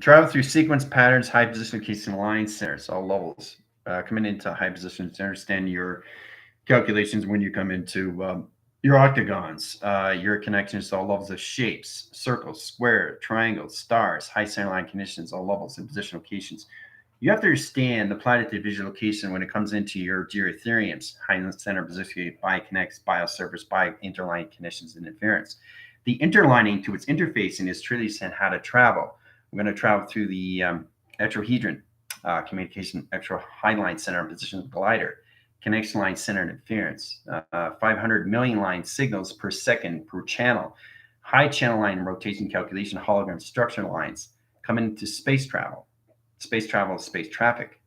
Travel through sequence patterns, high position location line centers, all levels. Coming into high positions to understand your calculations when you come into your octagons, your connections to all levels of shapes, circles, square, triangles, stars, high center line conditions, all levels and position locations. You have to understand the planetary visual location when it comes into your geotheriums, high center position, bi-connects, biosurface, bi-interline conditions, and inference. The interlining to its interfacing is truly saying how to travel. We're going to travel through the tetrahedron, communication extra-highline center and position of glider, connection line center and interference, 500 million line signals per second per channel, high channel line rotation calculation, hologram structure lines, coming into space travel. Space travel is space traffic.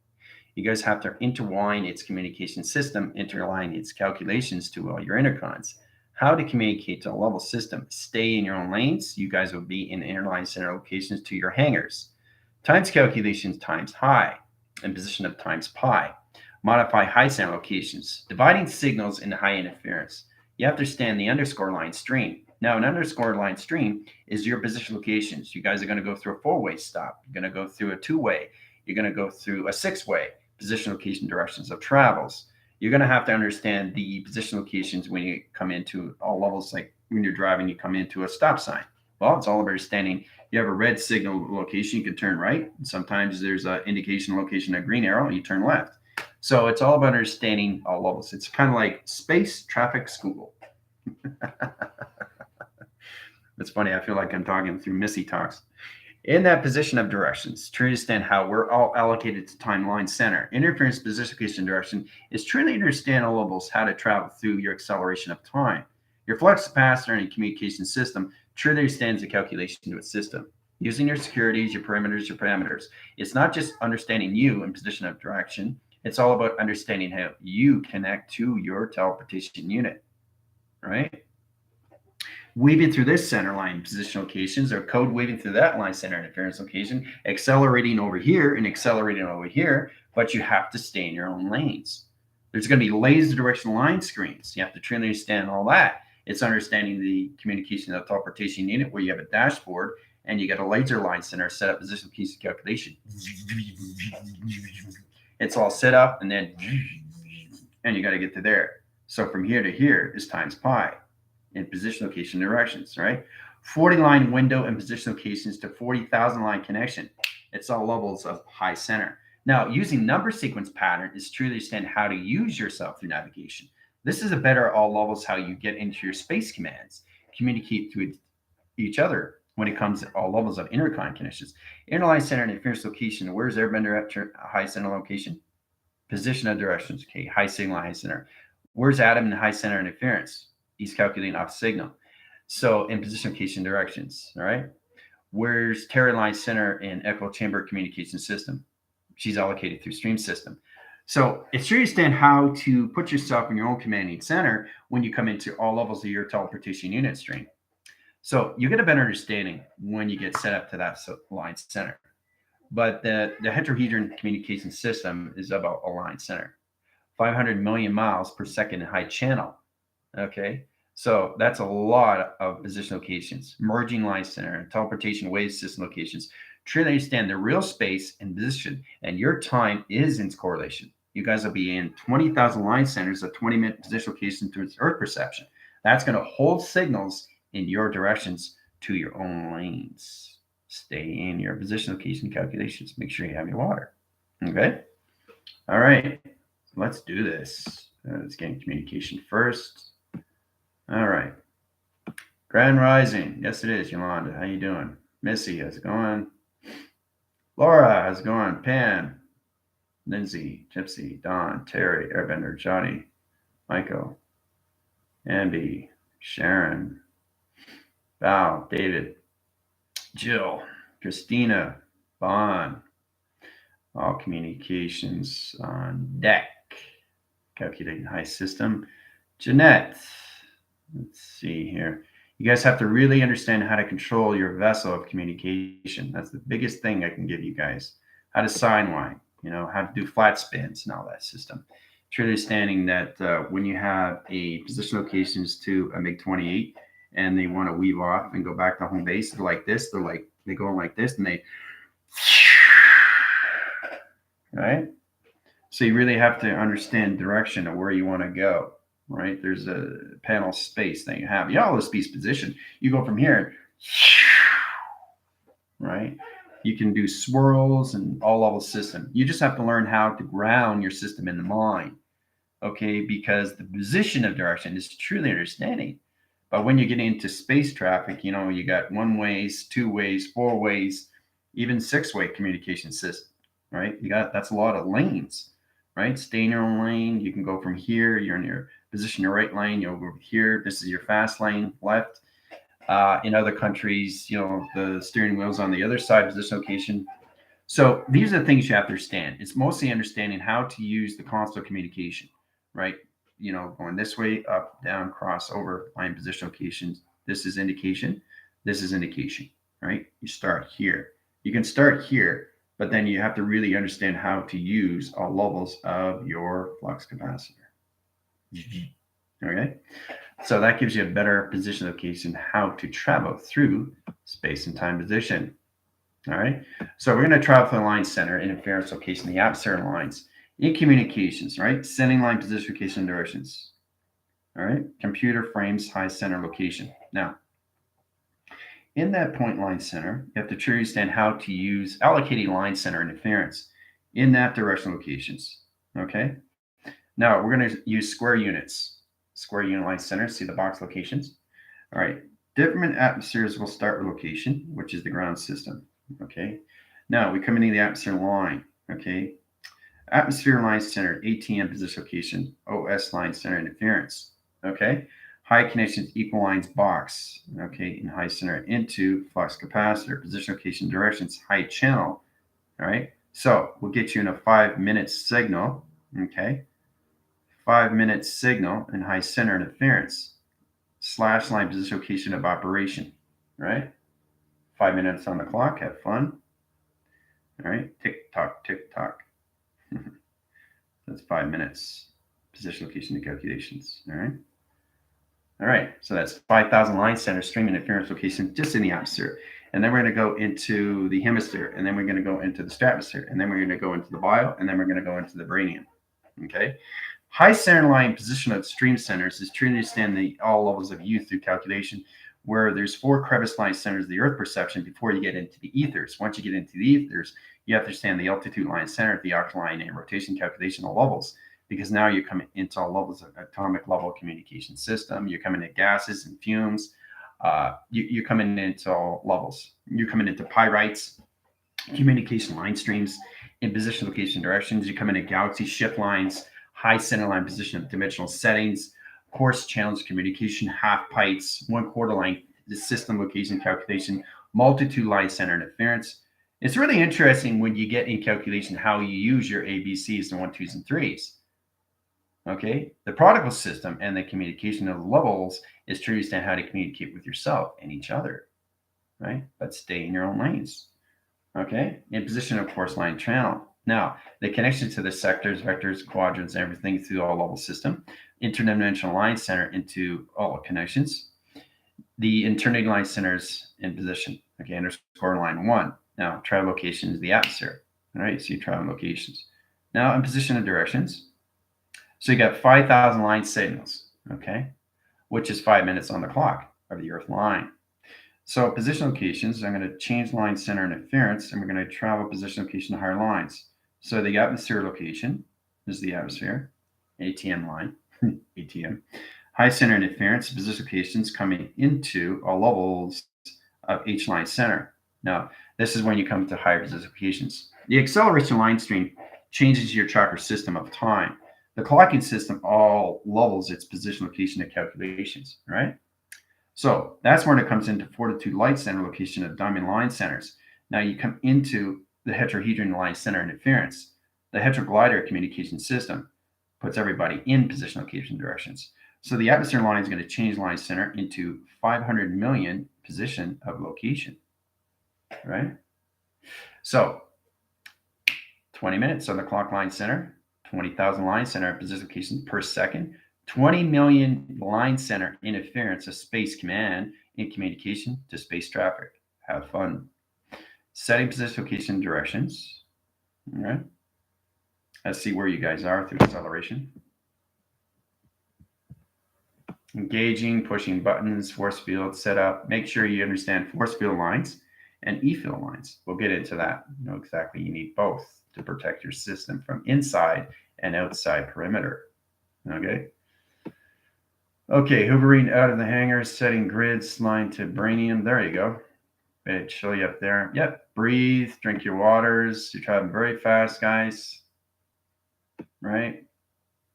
You guys have to intertwine its communication system, interline its calculations to all your intercons. How to communicate to a level system. Stay in your own lanes. You guys will be in interline center locations to your hangars. Times calculations times high and position of times pi. Modify high center locations. Dividing signals into high interference. You have to understand the underscore line stream. Now, an underscore line stream is your position locations. You guys are going to go through a four-way stop. You're going to go through a two-way. You're going to go through a six-way position location directions of travels. You're going to have to understand the position locations when you come into all levels, like when you're driving, you come into a stop sign. Well, it's all about understanding you have a red signal location, you can turn right. And sometimes there's an indication location, a green arrow, you turn left. So it's all about understanding all levels. It's kind of like space traffic school. It's funny. I feel like I'm talking through Missy talks. In that position of directions, to understand how we're all allocated to timeline center. Interference position location direction is truly understand all levels how to travel through your acceleration of time. Your flux capacitor and communication system truly understands the calculation to its system. Using your securities, your perimeters, your parameters. It's not just understanding you in position of direction. It's all about understanding how you connect to your teleportation unit, right? Weaving through this center line position locations, or code weaving through that line center interference location, accelerating over here and accelerating over here, but you have to stay in your own lanes. There's going to be laser directional line screens. You have to truly understand all that. It's understanding the communication of the teleportation unit where you have a dashboard and you got a laser line center set up position location calculation. It's all set up and then and you got to get to there. So from here to here is times pi in position location directions, right? 40 line window and position locations to 40,000 line connection. It's all levels of high center. Now, using number sequence pattern is truly understand how to use yourself through navigation. This is a better all levels how you get into your space commands, communicate to each other when it comes to all levels of intercon connections. Interline center and interference location. Where's Airbender at high center location? Position of directions. Okay, high signal, high center. Where's Atom in high center interference? He's calculating off signal. So in position location directions, all right? Where's Terry line center in echo chamber communication system? She's allocated through stream system. So it's sure you understand how to put yourself in your own commanding center when you come into all levels of your teleportation unit stream. So you get a better understanding when you get set up to that line center. But the heterohedron communication system is about a line center. 500 million miles per second in high channel. Okay, so that's a lot of position locations, merging line center, teleportation wave system locations. Truly understand the real space and position, and your time is in correlation. You guys will be in 20,000 line centers of 20-minute position location to its Earth perception. That's going to hold signals in your directions to your own lanes. Stay in your position location calculations. Make sure you have your water. Okay. All right. Let's do this. Let's get communication first. All right. Grand Rising. Yes, it is. Yolanda, how you doing? Missy, how's it going? Laura, how's it going? Pam, Lindsay, Gypsy, Don, Terry, Airbender, Johnny, Michael, Amby, Sharon, Val, David, Jill, Christina, Bon, all communications on deck. Calculating high system. Jeanette, let's see here. You guys have to really understand how to control your vessel of communication. That's the biggest thing I can give you guys. How to sign line, how to do flat spins and all that system. Truly understanding that when you have a position locations to a MiG-28 and they want to weave off and go back to home base, they're like this. They go like this and they right? So you really have to understand direction of where you want to go, right? There's a panel space that you have. You know, the space position. You go from here, right? You can do swirls and all level system. You just have to learn how to ground your system in the mind, okay? Because the position of direction is truly understanding. But when you get into space traffic, you know, you got one ways, two ways, four ways, even six-way communication system, right? You got that's a lot of lanes, right? Stay in your own lane. You can go from here, you're in your position, your right lane, you'll go over here. This is your fast lane, left. In other countries, you know, the steering wheel's on the other side of this location. So these are the things you have to understand. It's mostly understanding how to use the console communication, right? You know, going this way, up, down, cross, over, line, position, locations. This is indication. This is indication, right? You start here. You can start here, but then you have to really understand how to use all levels of your flux capacitor. Okay? So that gives you a better position location, how to travel through space and time position. All right. So we're going to travel to the line center, interference location, the atmosphere lines, in communications, right? Sending line position, location, and directions. All right. Computer frames, high center location. Now, in that point line center, you have to truly understand how to use allocating line center interference in that direction locations. Okay. Now we're going to use square units, square unit line center. See the box locations. All right. Different atmospheres will start with location, which is the ground system. Okay. Now we come into the atmosphere line. Okay. Atmosphere line center, ATM position location, OS line center interference. Okay. High connections, equal lines box. Okay. And high center into flux capacitor, position location directions, high channel. All right. So we'll get you in a 5-minute signal. Okay. 5-minute signal and high center interference. Slash line position location of operation. Right. 5 minutes on the clock. Have fun. All right. Tick tock, tick tock. That's 5 minutes. Position, location, and calculations. All right. All right. So that's 5,000 line center stream interference location just in the atmosphere. And then we're going to go into the hemisphere. And then we're going to go into the stratosphere. And then we're going to go into the bio. And then we're going to go into the branium. Okay. High center line position of stream centers is to understand the all levels of U through calculation, where there's 4 crevice line centers of the Earth perception before you get into the ethers. Once you get into the ethers, you have to understand the altitude line center, the arc line, and rotation calculation of levels, because now you're coming into all levels of atomic level communication system. You're coming into gases and fumes. You're coming into all levels. You're coming into pyrites, communication line streams, in position, location, directions. You come into galaxy shift lines, high center line position of dimensional settings, course challenge communication, half pipes, 1/4 line, the system location calculation, multitude line center interference. It's really interesting when you get in calculation how you use your ABCs and 1, 2s, and 3s. Okay, the particle system and the communication of the levels is to understand how to communicate with yourself and each other, right? But stay in your own lanes. Okay, in position of course line channel. Now, the connection to the sectors, vectors, quadrants, everything through all level system, interdimensional line center into all connections, the internity line centers in position. Okay, underscore line 1. Now, travel location is the atmosphere. All right, so you travel locations. Now, in position of directions. So you got 5,000 line signals, okay, which is 5 minutes on the clock of the Earth line. So position locations, I'm going to change line center interference, and we're going to travel position location to higher lines. So the atmosphere location is the atmosphere, ATM line, ATM. High center interference, position locations coming into all levels of H line center. Now, this is when you come to higher position locations. The acceleration line stream changes your tracker system of time. The clocking system all levels its position, location, and calculations, right? So that's when it comes into fortitude light center location of diamond line centers. Now you come into the heterohedron line center interference. The heteroglider communication system puts everybody in position, location, directions. So the atmosphere line is going to change line center into 500 million position of location, right? So 20 minutes on the clock line center, 20,000 line center position location per second, 20 million line center interference of space command in communication to space traffic. Have fun. Setting position, location, directions. All right. Let's see where you guys are through acceleration. Engaging, pushing buttons, force field setup. Make sure you understand force field lines and E-field lines. We'll get into that. You know exactly you need both to protect your system from inside and outside perimeter. Okay. Okay, hoovering out of the hangar, setting grids, line to branium. There you go. It'll show you up there. Yep. Breathe, drink your waters. You're traveling very fast, guys. Right?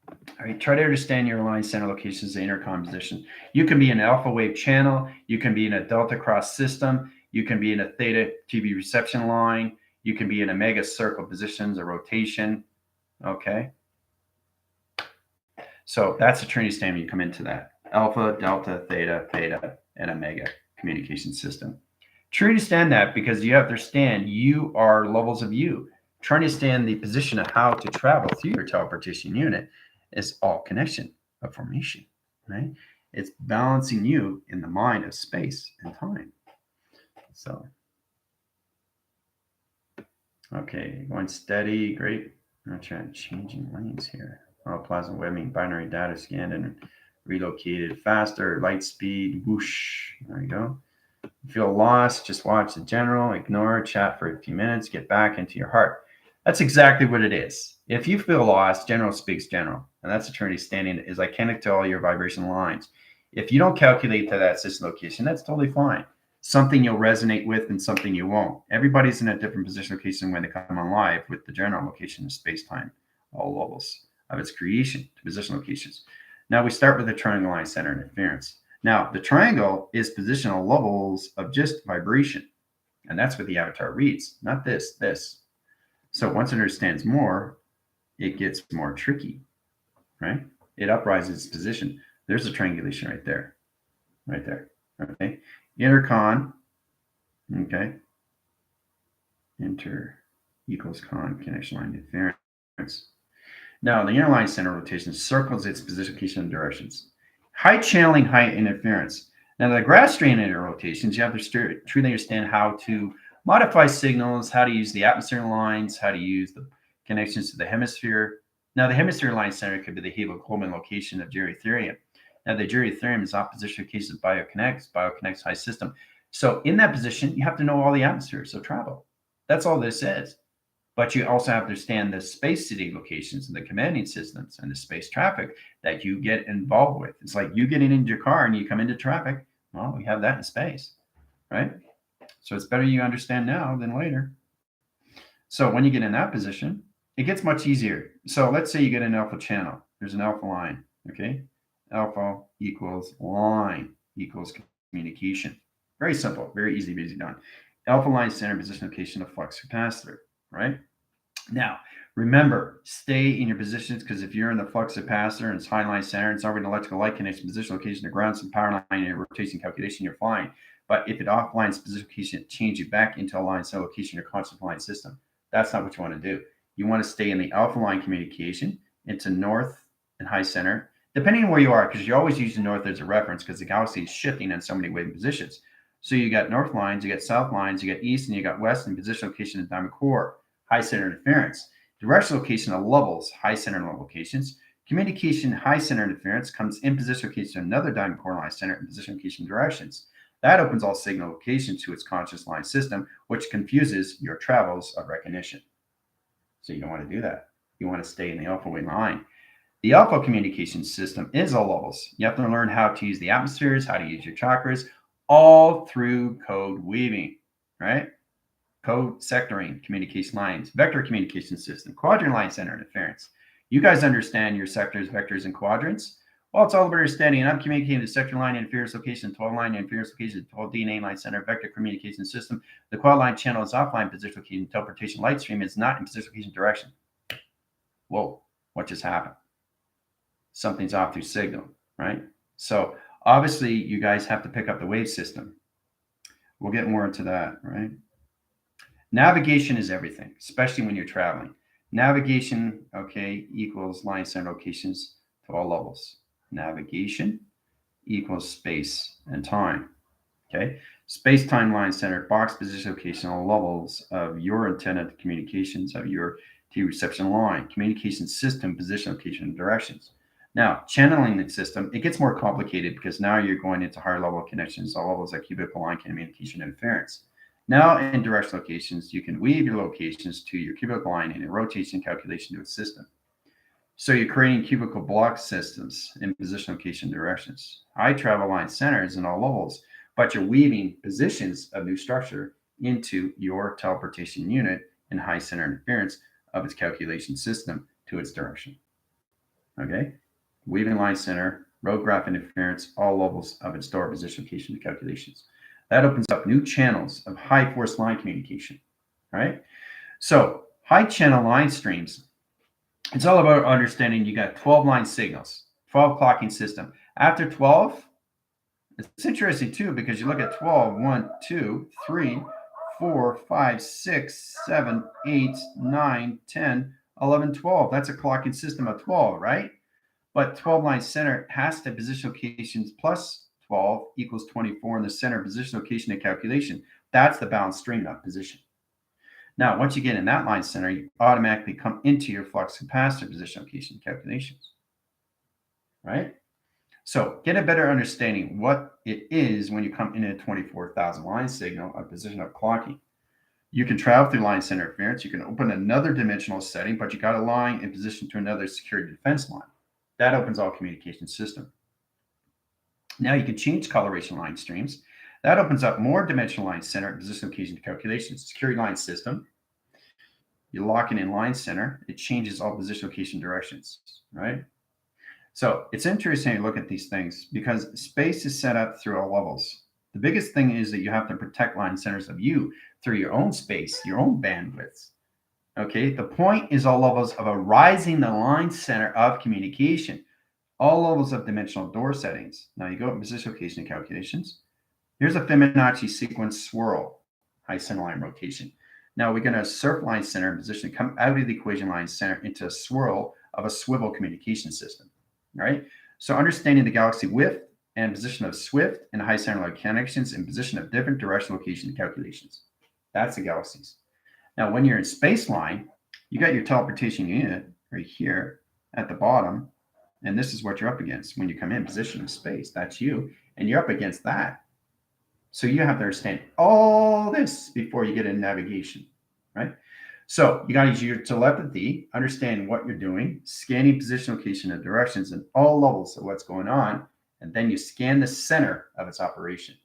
All right, try to understand your line center locations, the intercom position. You can be an alpha wave channel. You can be in a delta cross system. You can be in a theta TV reception line. You can be in a mega circle positions or rotation. Okay. So that's a Trinity standard. You come into that alpha, delta, theta, beta, and omega communication system. Try to understand that because you have to understand you are levels of you. Trying to understand the position of how to travel through your teleportation unit is all connection of formation, right? It's balancing you in the mind of space and time. So, okay, going steady, great. I'm trying changing lanes here. Oh, plasma webbing, binary data scanned and relocated faster, light speed, whoosh. There you go. Feel lost, just watch the general, ignore, chat for a few minutes, get back into your heart. That's exactly what it is. If you feel lost, general speaks general. And that's eternity standing is I connect to all your vibration lines. If you don't calculate to that system location, that's totally fine. Something you'll resonate with and something you won't. Everybody's in a different position location when they come on live with the general location of space-time, all levels of its creation to position locations. Now we start with the triangle line center interference. Now, the triangle is positional levels of just vibration. And that's what the avatar reads, not this. So once it understands more, it gets more tricky, right? It uprises its position. There's a triangulation right there. Okay. Intercon, okay. Inter equals con connection line interference. Now, the interline center rotation circles its position, location, and directions. High channeling, high interference. Now, the grass strain rotations, you have to truly understand how to modify signals, how to use the atmosphere lines, how to use the connections to the hemisphere. Now, the hemisphere line center could be the hemoglobin location of therium. Now, the therium is opposition location of bioconnects high system. So, in that position, you have to know all the atmospheres of travel. That's all this is. But you also have to understand the space city locations and the commanding systems and the space traffic that you get involved with. It's like you getting into your car and you come into traffic. Well, we have that in space, right? So it's better you understand now than later. So when you get in that position, it gets much easier. So let's say you get an alpha channel. There's an alpha line, okay? Alpha equals line equals communication. Very simple, very easy done. Alpha line center position location of flux capacitor, right? Now, remember, stay in your positions because if you're in the flux capacitor and it's high line center, it's already an electrical light connection, position location to ground, some power line, and rotation calculation, you're fine. But if it offlines position location, it changes you back into a line cell location, your constant line system. That's not what you want to do. You want to stay in the alpha line communication into north and high center, depending on where you are, because you always use the north as a reference because the galaxy is shifting in so many wave positions. So you got north lines, you got south lines, you got east, and you got west, and position location in diamond core. High center interference. Directional location of levels, high center locations. Communication, high center interference comes in position location to another diamond core line center and position location directions. That opens all signal locations to its conscious line system, which confuses your travels of recognition. So you don't want to do that. You want to stay in the alpha wave line. The alpha communication system is all levels. You have to learn how to use the atmospheres, how to use your chakras, all through code weaving, right? Code sectoring, communication lines, vector communication system, quadrant line center interference. You guys understand your sectors, vectors, and quadrants? Well, it's all about understanding. And I'm communicating the sector line interference location, 12 line interference location, 12 DNA line center, vector communication system. The quad line channel is offline position location. Interpretation light stream is not in position location direction. Whoa, what just happened? Something's off through signal, right? So obviously, you guys have to pick up the wave system. We'll get more into that, right? Navigation is everything, especially when you're traveling. Navigation, okay, equals line center locations to all levels. Navigation equals space and time, okay? Space-time line center, box position location, all levels of your intended communications, of your T reception line, communication system, position, location, and directions. Now, channeling the system, it gets more complicated because now you're going into higher level connections, all levels like cubical line communication interference. Now, in direction locations, you can weave your locations to your cubical line in a rotation calculation to a system. So you're creating cubical block systems in position, location, directions. High travel line centers in all levels, but you're weaving positions of new structure into your teleportation unit and high center interference of its calculation system to its direction. Okay? Weaving line center, road graph interference, all levels of its door position, location, calculations. That opens up new channels of high force line communication. Right? So high channel line streams, it's all about understanding you got 12 line signals, 12 clocking system. After 12, it's interesting too, because you look at 12, 1, 2, 3, 4, 5, 6, 7, 8, 9, 10, 11, 12. That's a clocking system of 12, right? But 12 line center has to position locations plus 12 equals 24 in the center position location and calculation. That's the balanced stream, not position. Now, once you get in that line center, you automatically come into your flux capacitor position location calculations, right? So get a better understanding what it is when you come into a 24,000 line signal, a position of clocking. You can travel through line center interference. You can open another dimensional setting, but you got a line in position to another security defense line. That opens all communication system. Now you can change coloration line streams. That opens up more dimensional line center, position location calculations, security line system. You lock it in line center. It changes all position location directions, right? So it's interesting to look at these things because space is set up through all levels. The biggest thing is that you have to protect line centers of you through your own space, your own bandwidths. Okay, the point is all levels of arising the line center of communication, all levels of dimensional door settings. Now you go up position location calculations. Here's a Fibonacci sequence swirl, high center line rotation. Now we're going to surf line center in position, come out of the equation line center into a swirl of a swivel communication system, right? So understanding the galaxy width and position of swift and high center line connections in position of different direction location calculations. That's the galaxies. Now, when you're in space line, you got your teleportation unit right here at the bottom, and this is what you're up against when you come in position of space. That's you, and you're up against that. So you have to understand all this before you get in navigation, right? So you got to use your telepathy, understand what you're doing, scanning position, location, and directions in all levels of what's going on, and then you scan the center of its operation.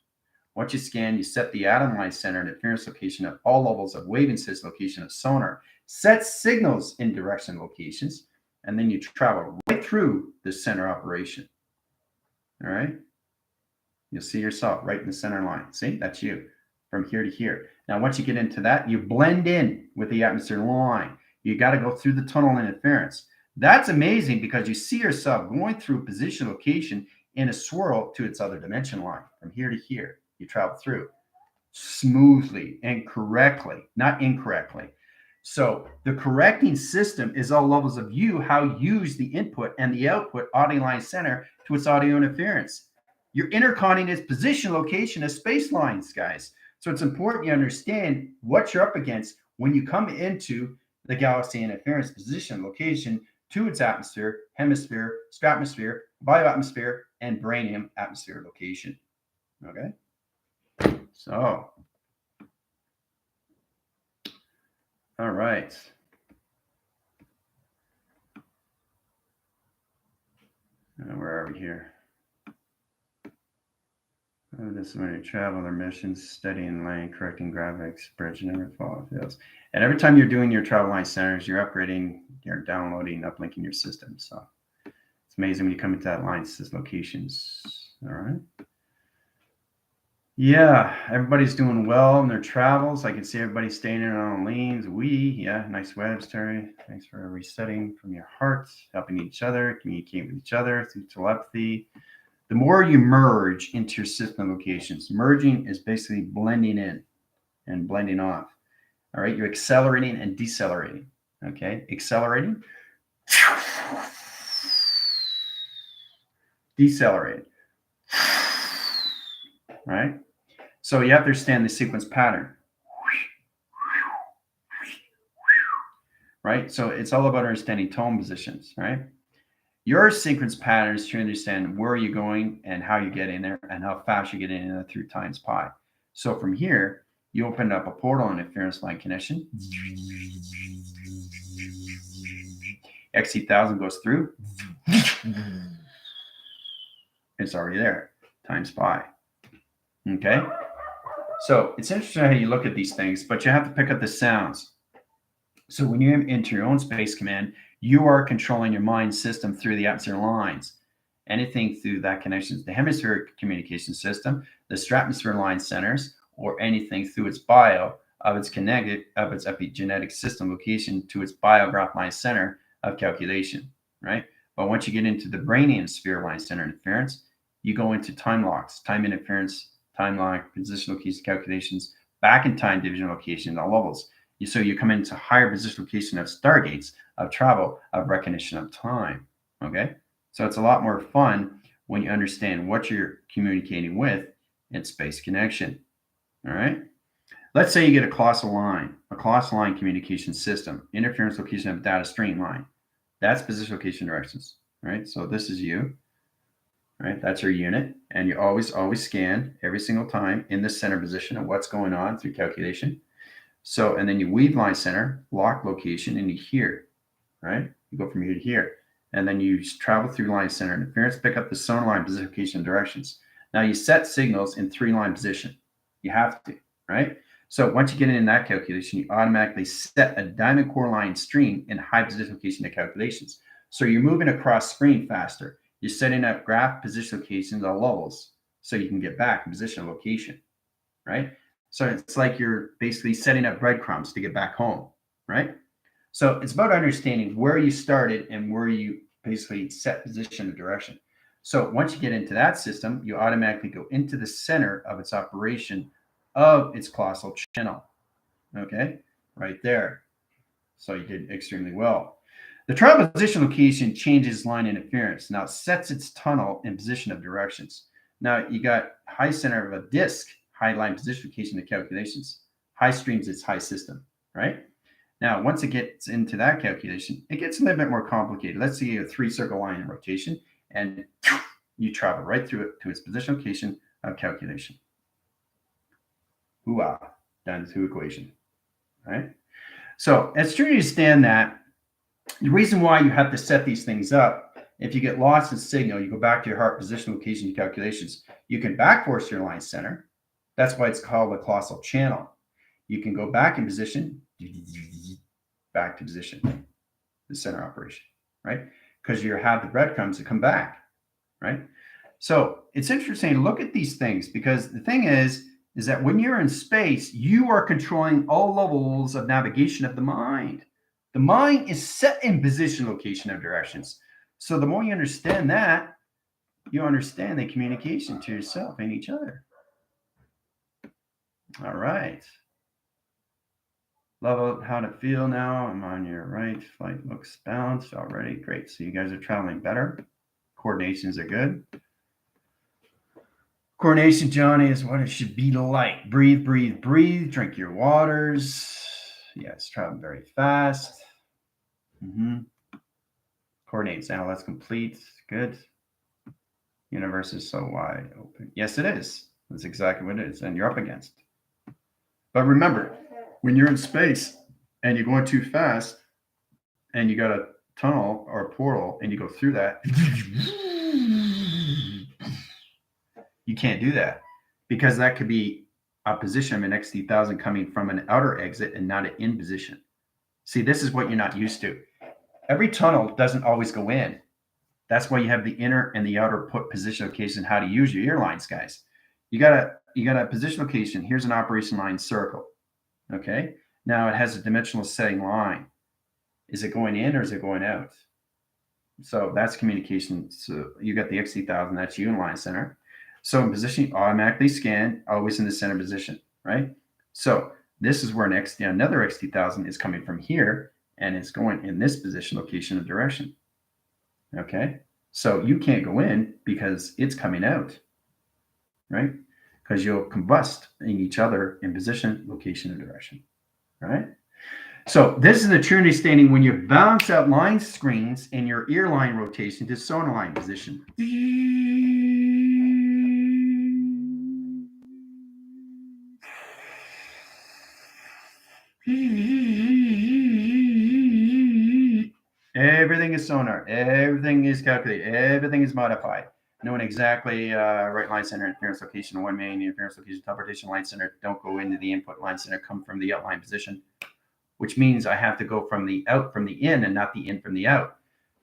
Once you scan, you set the atom line center and interference location at all levels of waving system location of sonar, set signals in direction locations, and then you travel right through the center operation. All right? You'll see yourself right in the center line. See, that's you from here to here. Now, once you get into that, you blend in with the atmosphere line. You got to go through the tunnel interference. That's amazing because you see yourself going through position location in a swirl to its other dimension line from here to here. You travel through smoothly and correctly, not incorrectly. So the correcting system is all levels of you, how you use the input and the output audio line center to its audio interference. You're interconning its position location as space lines, guys. So it's important you understand what you're up against when you come into the galaxy interference position location to its atmosphere, hemisphere, stratosphere, bioatmosphere, and branium atmosphere location. Okay? So, all right. Where are we here? Oh, this is when you travel their missions, studying line, correcting graphics, bridge, never fall fails. And every time you're doing your travel line centers, you're upgrading, you're downloading, uplinking your system. So it's amazing when you come into that line, locations. All right. Yeah, everybody's doing well in their travels. I can see everybody staying in on lanes. Yeah, nice webs, Terry. Thanks for resetting from your heart, helping each other, communicate with each other through telepathy. The more you merge into your system locations, merging is basically blending in and blending off. All right, you're accelerating and decelerating. Okay, accelerating, decelerating. Right? So you have to understand the sequence pattern. right? So it's all about understanding tone positions, right? Your sequence pattern is to understand where you're going and how you get in there and how fast you get in there through times pi. So from here, you open up a portal interference line connection. XC1000 goes through. It's already there, times pi. Okay? So it's interesting how you look at these things, but you have to pick up the sounds. So when you enter your own space command, you are controlling your mind system through the atmosphere lines. Anything through that connection, the hemispheric communication system, the stratospheric line centers, or anything through its bio of its epigenetic system location to its biograph line center of calculation, right? But once you get into the Brainian sphere line center interference, you go into time locks, time interference, time lock, position location calculations, back in time division location, all levels. So you come into higher position location of stargates, of travel, of recognition of time. Okay, so it's a lot more fun when you understand what you're communicating with in space connection. All right, let's say you get a colossal line communication system, interference location of data stream line. That's position location directions. Right, so this is you. Right, that's your unit, and you always scan every single time in the center position of what's going on through calculation. So, and then you weave line center, lock location, and you here, right? You go from here to here. And then you travel through line center interference, pick up the sonar line position, location, directions. Now you set signals in 3-line position. You have to, right? So once you get in that calculation, you automatically set a diamond core line stream in high position location to calculations. So you're moving across screen faster. You're setting up graph position locations on levels so you can get back in position location, right? So it's like you're basically setting up breadcrumbs to get back home, right? So it's about understanding where you started and where you basically set position and direction. So once you get into that system, you automatically go into the center of its operation of its colossal channel. Okay, right there. So you did extremely well. The travel position location changes line interference. Now it sets its tunnel in position of directions. Now you got high center of a disk, high line position location to calculations. High streams its high system, right? Now, once it gets into that calculation, it gets a little bit more complicated. Let's say you have a 3-circle line in rotation, and you travel right through it to its position location of calculation. Hoo-ah, done to equation, right? So it's true to understand that the reason why you have to set these things up, if you get lost in signal, you go back to your heart position location calculations. You can back force your line center. That's why it's called a colossal channel. You can go back in position, back to position, the center operation, right? Because you have the breadcrumbs that come back, right? So it's interesting to look at these things because the thing is that when you're in space, you are controlling all levels of navigation of the mind. The mind is set in position, location, of directions. So the more you understand that, you understand the communication to yourself and each other. All right. Love how to feel now. I'm on your right. Flight looks balanced already. Great. So you guys are traveling better. Coordinations are good. Coordination, Johnny, is what it should be like. Breathe, breathe, breathe. Drink your waters. Yes, traveling very fast. Coordinates. Now let's complete. Good. Universe is so wide open. Yes, it is. That's exactly what it is. And you're up against. But remember, when you're in space and you're going too fast and you got a tunnel or a portal and you go through that, you can't do that because that could be a position of an XT1000 coming from an outer exit and not an in position. See, this is what you're not used to. Every tunnel doesn't always go in. That's why you have the inner and the outer put position location, how to use your earlines, guys. You got a position location. Here's an operation line circle. Okay. Now it has a dimensional setting line. Is it going in or is it going out? So that's communication. So you got the XT1000, that's you in line center. So in position, you automatically scan, always in the center position, right? So this is where another XT1000 is coming from here and it's going in this position, location, and direction. Okay. So you can't go in because it's coming out, right? Because you'll combust in each other in position, location, and direction, right? So this is the true understanding when you balance out line screens in your ear line rotation to sonar line position. Everything is sonar. Everything is calculated. Everything is modified. Knowing exactly right line center, interference location, one main interference location, teleportation line center. Don't go into the input line center. Come from the outline position, which means I have to go from the out from the in and not the in from the out.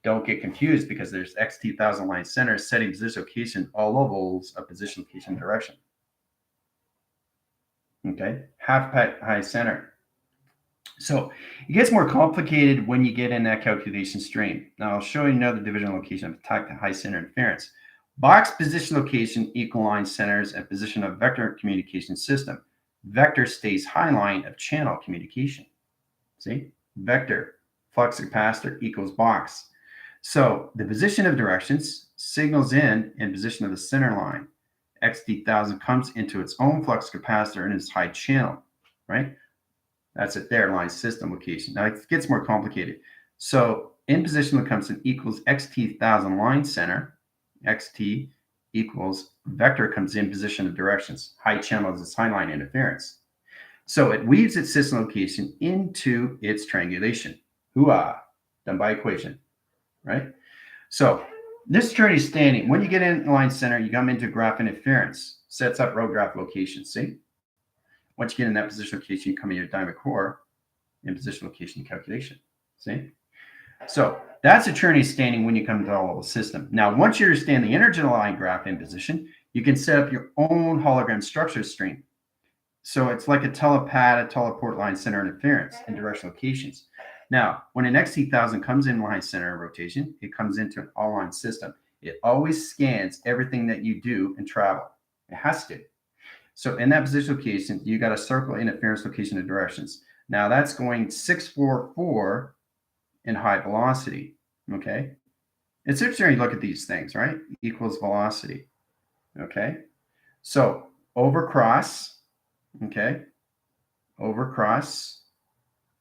Don't get confused because there's XT1000 line center setting position location, all levels of position location direction. Okay, half high center. So it gets more complicated when you get in that calculation stream. Now I'll show you another division location of attack to high center interference. Box position location, equal line centers, and position of vector communication system. Vector stays high line of channel communication. See? Vector, flux capacitor equals box. So the position of directions signals in position of the center line. XD1000 comes into its own flux capacitor in its high channel, right? That's at their line system location. Now it gets more complicated. So in position that comes in equals XT1000 line center. XT equals vector comes in position of directions. High channel is its high line interference. So it weaves its system location into its triangulation. Hooah, done by equation, right? So this journey is standing. When you get in line center, you come into graph interference, sets up row graph location. See? Once you get in that position location, you come in your diamond core in position location calculation. See? So that's a journey standing when you come to all level system. Now, once you understand the energy line graph in position, you can set up your own hologram structure stream. So it's like a telepad, a teleport line center interference in direction locations. Now, when an XT1000 comes in line center rotation, it comes into an all line system. It always scans everything that you do and travel. It has to. So in that position location, you got a circle interference location of directions. Now that's going 644 in high velocity. Okay. It's interesting to look at these things, right? Equals velocity. Okay. So overcross. Okay. Overcross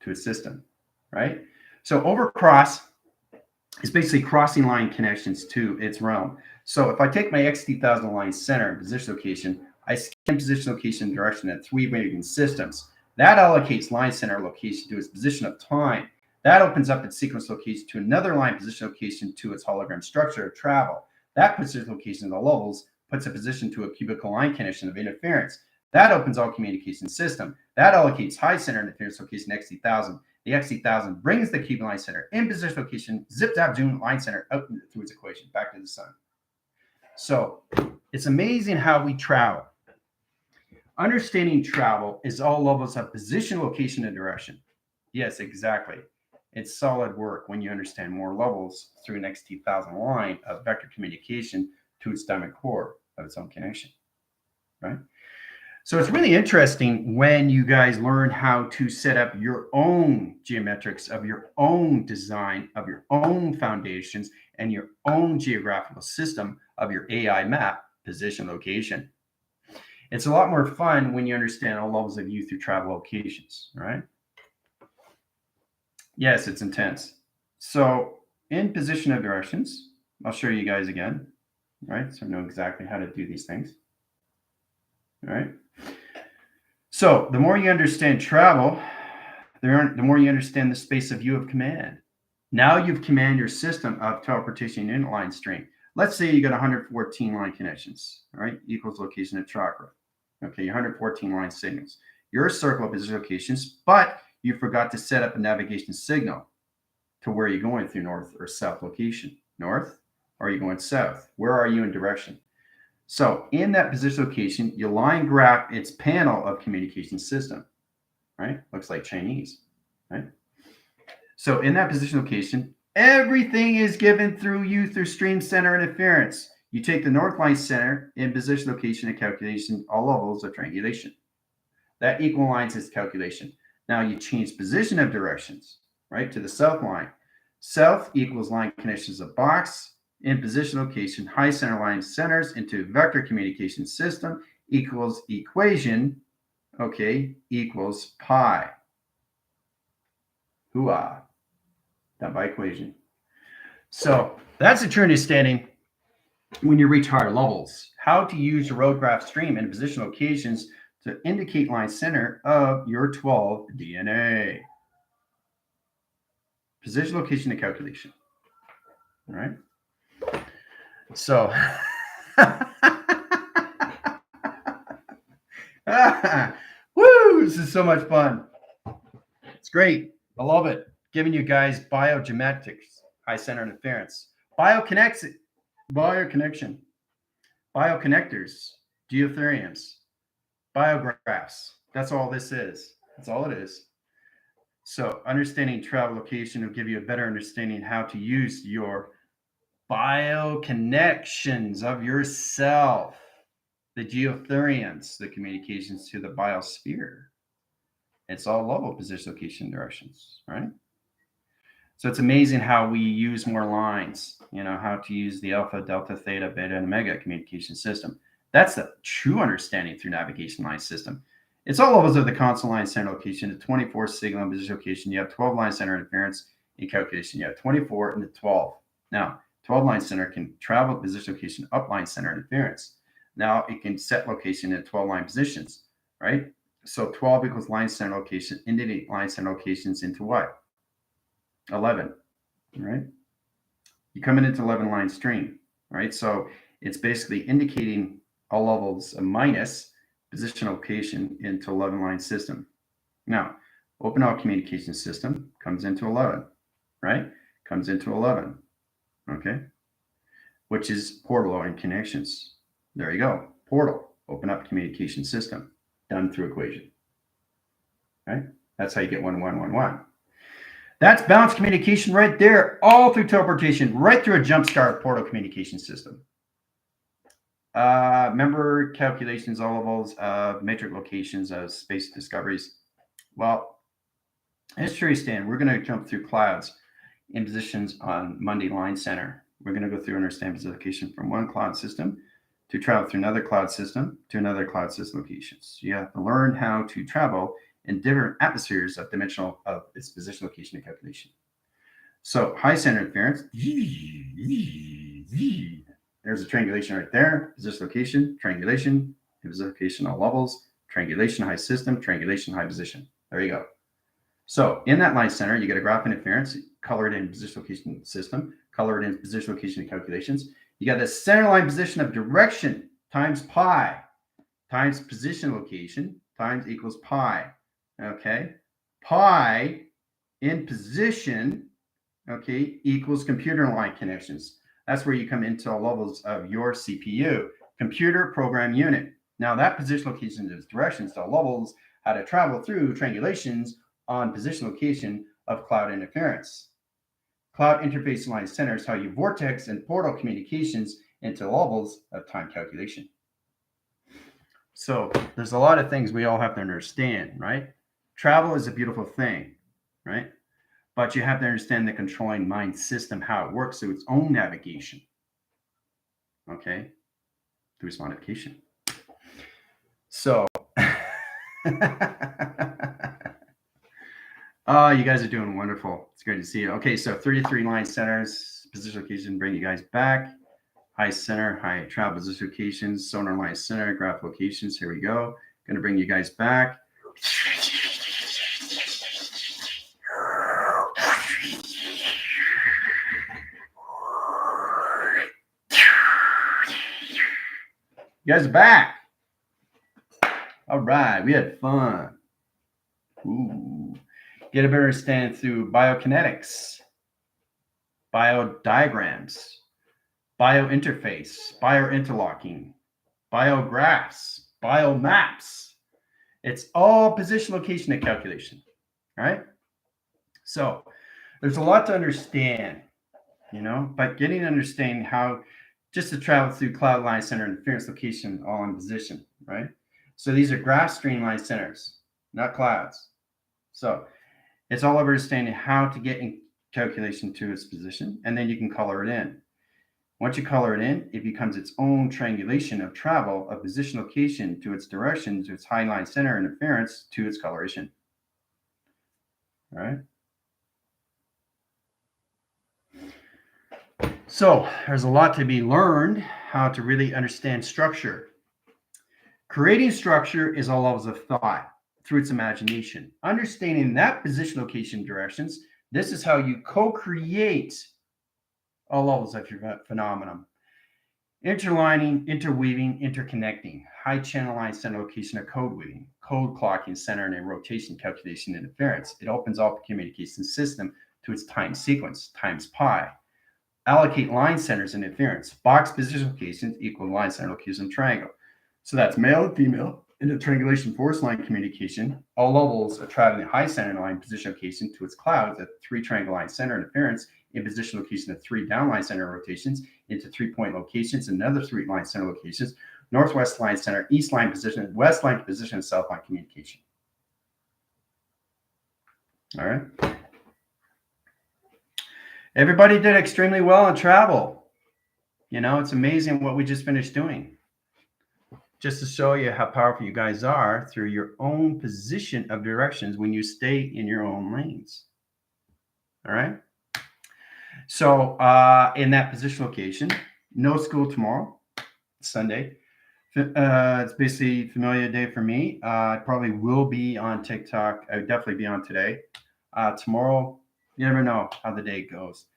to a system, right? So overcross is basically crossing line connections to its realm. So if I take my XT1000 line center and position location, I scan position location direction at 3 waving systems. That allocates line center location to its position of time. That opens up its sequence location to another line position location to its hologram structure of travel. That position location in the levels puts a position to a cubical line connection of interference. That opens all communication system. That allocates high center interference location XT1000. The XT1000 brings the cubic line center in position location, zip zap zoom line center out through its equation back to the sun. So it's amazing how we travel. Understanding travel is all levels of position, location, and direction. Yes, exactly. It's solid work when you understand more levels through an XT1000 line of vector communication to its diamond core of its own connection, right? So it's really interesting when you guys learn how to set up your own geometrics of your own design, of your own foundations, and your own geographical system of your AI map, position, location. It's a lot more fun when you understand all levels of view through travel locations, right? Yes, it's intense. So in position of directions, I'll show you guys again, right? So I know exactly how to do these things, all right? So the more you understand travel, the more you understand the space of view of command. Now you've command your system of teleportation in line stream. Let's say you got 114 line connections, all right? Equals location of chakra. Okay, 114 line signals. You're a circle of position locations, but you forgot to set up a navigation signal to where you're going through north or south location. North, or are you going south? Where are you in direction? So in that position location, you line graph its panel of communication system, right? Looks like Chinese, right? So in that position location, everything is given through you through stream center interference. You take the north line center in position location and calculation, all levels of triangulation. That equalizes its calculation. Now you change position of directions, right, to the south line. South equals line connections of box in position location, high center line centers into vector communication system equals equation, okay, equals pi. Hoo-ah. Done by equation. So that's a true understanding when you reach higher levels. How to use your road graph stream and position locations to indicate line center of your 12 DNA. Position, location, and calculation. All right. So, woo, this is so much fun. It's great. I love it. Giving you guys biogeometrics, high center interference, bioconnection, bioconnectors, geotheriums, biographs. That's all this is. That's all it is. So understanding travel location will give you a better understanding how to use your bioconnections of yourself, the geotheriums, the communications to the biosphere. It's all level, position, location, directions, right? So it's amazing how we use more lines, how to use the alpha, delta, theta, beta, and omega communication system. That's the true understanding through navigation line system. It's all levels of the constant line center location, the 24 signal and position location. You have 12 line center interference in calculation. You have 24 and the 12. Now, 12 line center can travel position location up line center interference. Now it can set location in 12 line positions, right? So 12 equals line center location, indicate line center locations into what? 11, right? You come into 11 line stream, right? So it's basically indicating all levels of minus position location into 11 line system. Now, open all communication system comes into 11, right? Comes into 11, okay? Which is portal and connections. There you go. Portal, open up communication system, done through equation, right? That's how you get 1, 1, 1, 1. That's balanced communication right there, all through teleportation, right through a jumpstart portal communication system. Member calculations, all levels of matrix locations of space discoveries. Well, as Stan, we're going to jump through clouds in positions on Monday line center. We're going to go through and understand position location from one cloud system to travel through another cloud system to another cloud system locations. You have to learn how to travel in different atmospheres of dimensional of its position, location, and calculation. So high center interference. There's a triangulation right there. Position, location, triangulation, position, location, all levels, triangulation, high system, triangulation, high position. There you go. So in that line center, you get a graph interference, color it in position, location, system, color it in position, location, and calculations. You got the center line position of direction times pi times position, location times equals pi. Okay, pi in position, okay, equals computer line connections. That's where you come into levels of your CPU, computer program unit. Now that position, location, is directions to levels how to travel through triangulations on position, location of cloud interference. Cloud interface line centers how you vortex and portal communications into levels of time calculation. So there's a lot of things we all have to understand, right? Travel is a beautiful thing, right? But you have to understand the controlling mind system, how it works through its own navigation, okay? Through its modification. So, oh, you guys are doing wonderful. It's great to see you. Okay, so 33 line centers, position location, bring you guys back. High center, high travel position locations, sonar line center, graph locations. Here we go. Going to bring you guys back. You guys are back. All right, we had fun. Ooh. Get a better understanding through biokinetics, biodiagrams, biointerface, biointerlocking, biographs, biomaps. It's all position, location, and calculation. All right. So there's a lot to understand, but getting to understand how just to travel through cloud line center interference location all in position, right? So these are graph stream line centers, not clouds. So it's all about understanding how to get in calculation to its position, and then you can color it in. Once you color it in, it becomes its own triangulation of travel of position, location to its direction, to its high line center interference to its coloration. All right. So there's a lot to be learned, how to really understand structure. Creating structure is all levels of thought through its imagination. Understanding that position, location, directions, this is how you co-create all levels of your phenomenon. Interlining, interweaving, interconnecting, high channel line center location of code weaving, code clocking, centering, and rotation, calculation, and interference. It opens up the communication system to its time sequence, times pi. Allocate line centers and interference. Box position locations equal line center location triangle. So that's male and female intertriangulation force line communication. All levels of traveling high center line position location to its clouds at 3 triangle line center interference in position location of 3 downline center rotations into 3-point locations and another 3 line center locations, northwest line center, east line position, west line position, and south line communication. All right. Everybody did extremely well in travel. You know, it's amazing what we just finished doing. Just to show you how powerful you guys are through your own position of directions when you stay in your own lanes. All right. So in that position location, no school tomorrow, Sunday. It's basically familiar day for me. I probably will be on TikTok. I would definitely be on today. Tomorrow, you never know how the day goes.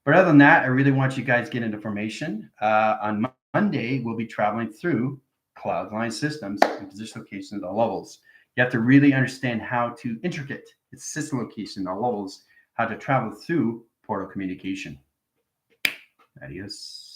But other than that, I really want you guys to get into formation. On Monday, we'll be traveling through cloud line systems and position locations at all levels. You have to really understand how to intricate its system location, all levels, how to travel through portal communication. Adios.